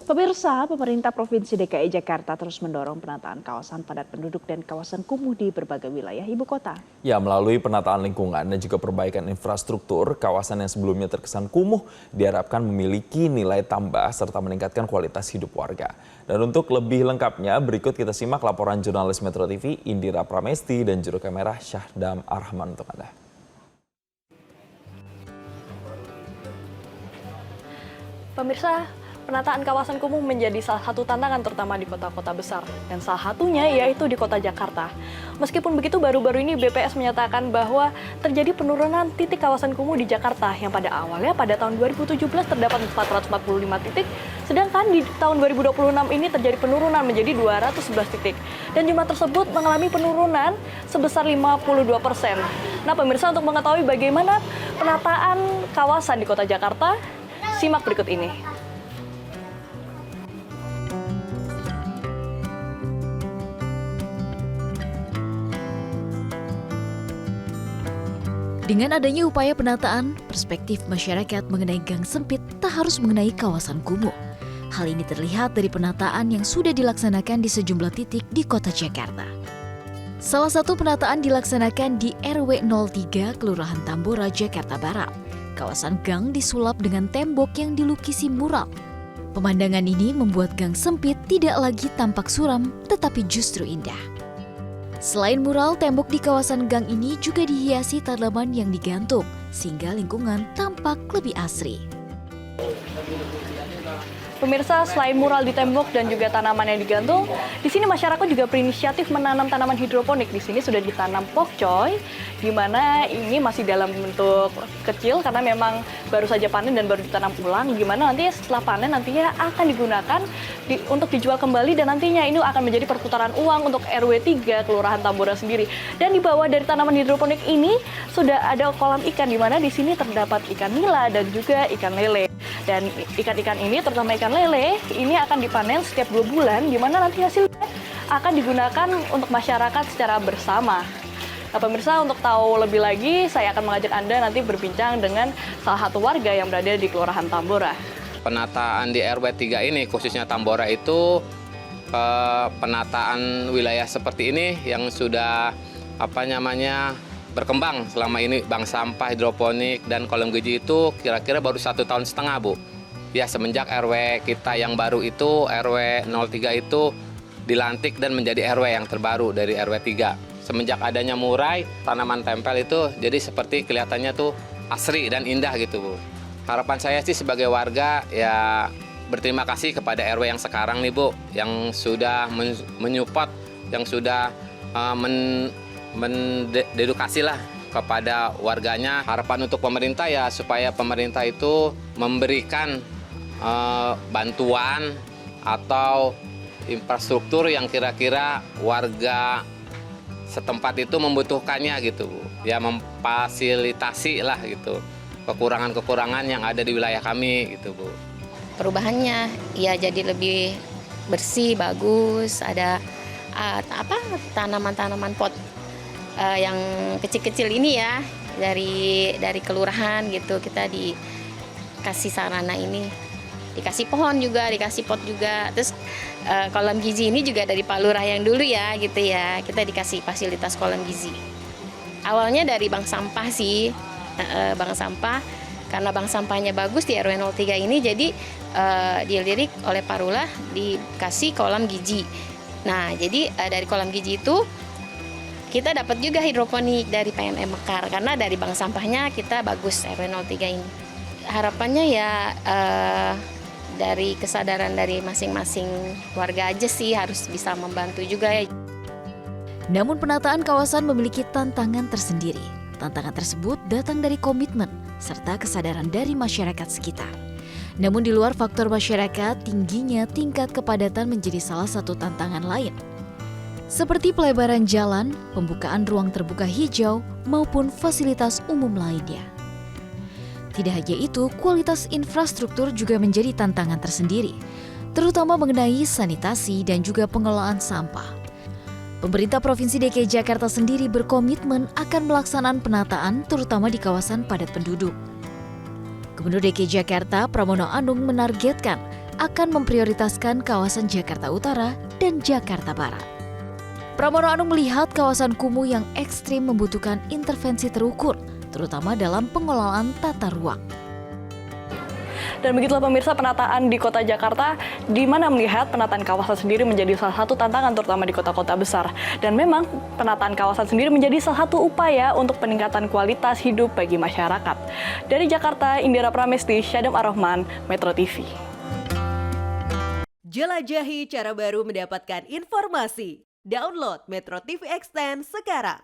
Pemirsa, pemerintah Provinsi DKI Jakarta terus mendorong penataan kawasan padat penduduk dan kawasan kumuh di berbagai wilayah ibu kota. Ya, melalui penataan lingkungan dan juga perbaikan infrastruktur, kawasan yang sebelumnya terkesan kumuh diharapkan memiliki nilai tambah serta meningkatkan kualitas hidup warga. Dan untuk lebih lengkapnya, berikut kita simak laporan jurnalis Metro TV Indira Pramesti dan juru kamera Syahdam Arhman untuk Anda. Pemirsa, penataan kawasan kumuh menjadi salah satu tantangan terutama di kota-kota besar. Dan salah satunya yaitu di kota Jakarta. Meskipun begitu, baru-baru ini BPS menyatakan bahwa terjadi penurunan titik kawasan kumuh di Jakarta yang pada awalnya pada tahun 2017 terdapat 445 titik, sedangkan di tahun 2026 ini terjadi penurunan menjadi 211 titik. Dan jumlah tersebut mengalami penurunan sebesar 52%. Nah pemirsa, untuk mengetahui bagaimana penataan kawasan di kota Jakarta, simak berikut ini. Dengan adanya upaya penataan, perspektif masyarakat mengenai gang sempit tak harus mengenai kawasan kumuh. Hal ini terlihat dari penataan yang sudah dilaksanakan di sejumlah titik di kota Jakarta. Salah satu penataan dilaksanakan di RW 03 Kelurahan Tambora, Jakarta Barat. Kawasan gang disulap dengan tembok yang dilukisi mural. Pemandangan ini membuat gang sempit tidak lagi tampak suram, tetapi justru indah. Selain mural, tembok di kawasan gang ini juga dihiasi tanaman yang digantung, sehingga lingkungan tampak lebih asri. Pemirsa, selain mural di tembok dan juga tanaman yang digantung, di sini masyarakat juga berinisiatif menanam tanaman hidroponik. Di sini sudah ditanam pokcoy, di mana ini masih dalam bentuk kecil karena memang baru saja panen dan baru ditanam ulang. Gimana nanti setelah panen nantinya akan digunakan untuk dijual kembali dan nantinya ini akan menjadi perputaran uang untuk RW 3 Kelurahan Tambora sendiri. Dan di bawah dari tanaman hidroponik ini sudah ada kolam ikan di mana di sini terdapat ikan nila dan juga ikan lele. Dan ikan-ikan ini, terutama ikan lele, ini akan dipanen setiap 2 bulan, di mana nanti hasilnya akan digunakan untuk masyarakat secara bersama. Nah pemirsa, untuk tahu lebih lagi, saya akan mengajak Anda nanti berbincang dengan salah satu warga yang berada di Kelurahan Tambora. Penataan di RW 3 ini, khususnya Tambora itu, penataan wilayah seperti ini yang sudah berkembang selama ini, bank sampah, hidroponik, dan kolam gizi itu kira-kira baru 1,5 tahun, Bu. Ya, semenjak RW kita yang baru itu, RW 03 itu dilantik dan menjadi RW yang terbaru dari RW 3. Semenjak adanya murai, tanaman tempel itu jadi seperti kelihatannya tuh asri dan indah gitu, Bu. Harapan saya sih sebagai warga ya berterima kasih kepada RW yang sekarang nih, Bu, yang sudah menyupport, yang sudah mendedukasi lah kepada warganya. Harapan untuk pemerintah ya supaya pemerintah itu memberikan bantuan atau infrastruktur yang kira-kira warga setempat itu membutuhkannya gitu, Bu. Ya memfasilitasi lah gitu kekurangan-kekurangan yang ada di wilayah kami gitu, Bu. Perubahannya ya jadi lebih bersih, bagus, ada tanaman-tanaman pot yang kecil-kecil ini ya dari kelurahan gitu, kita dikasih sarana ini, dikasih pohon juga, dikasih pot juga. Terus kolam gizi ini juga dari Pak Lurah yang dulu ya gitu ya, kita dikasih fasilitas kolam gizi. Awalnya dari bank sampah sih, bank sampah, karena bank sampahnya bagus di RW 03 ini, jadi dilirik oleh Pak Lurah dikasih kolam gizi. Nah jadi dari kolam gizi itu kita dapat juga hidroponik dari PNM Mekar, karena dari bank sampahnya kita bagus RW 03 ini. Harapannya ya dari kesadaran dari masing-masing warga aja sih, harus bisa membantu juga ya. Namun penataan kawasan memiliki tantangan tersendiri. Tantangan tersebut datang dari komitmen serta kesadaran dari masyarakat sekitar. Namun di luar faktor masyarakat, tingginya tingkat kepadatan menjadi salah satu tantangan lain. Seperti pelebaran jalan, pembukaan ruang terbuka hijau, maupun fasilitas umum lainnya. Tidak hanya itu, kualitas infrastruktur juga menjadi tantangan tersendiri, terutama mengenai sanitasi dan juga pengelolaan sampah. Pemerintah Provinsi DKI Jakarta sendiri berkomitmen akan pelaksanaan penataan terutama di kawasan padat penduduk. Gubernur DKI Jakarta Pramono Anung menargetkan akan memprioritaskan kawasan Jakarta Utara dan Jakarta Barat. Pramono Anung melihat kawasan kumuh yang ekstrim membutuhkan intervensi terukur, terutama dalam pengelolaan tata ruang. Dan begitulah pemirsa penataan di kota Jakarta, di mana melihat penataan kawasan sendiri menjadi salah satu tantangan terutama di kota-kota besar. Dan memang penataan kawasan sendiri menjadi salah satu upaya untuk peningkatan kualitas hidup bagi masyarakat. Dari Jakarta, Indira Pramesti, Syadam Ar-Rahman, Metro TV. Jelajahi cara baru mendapatkan informasi. Download Metro TV Extend sekarang.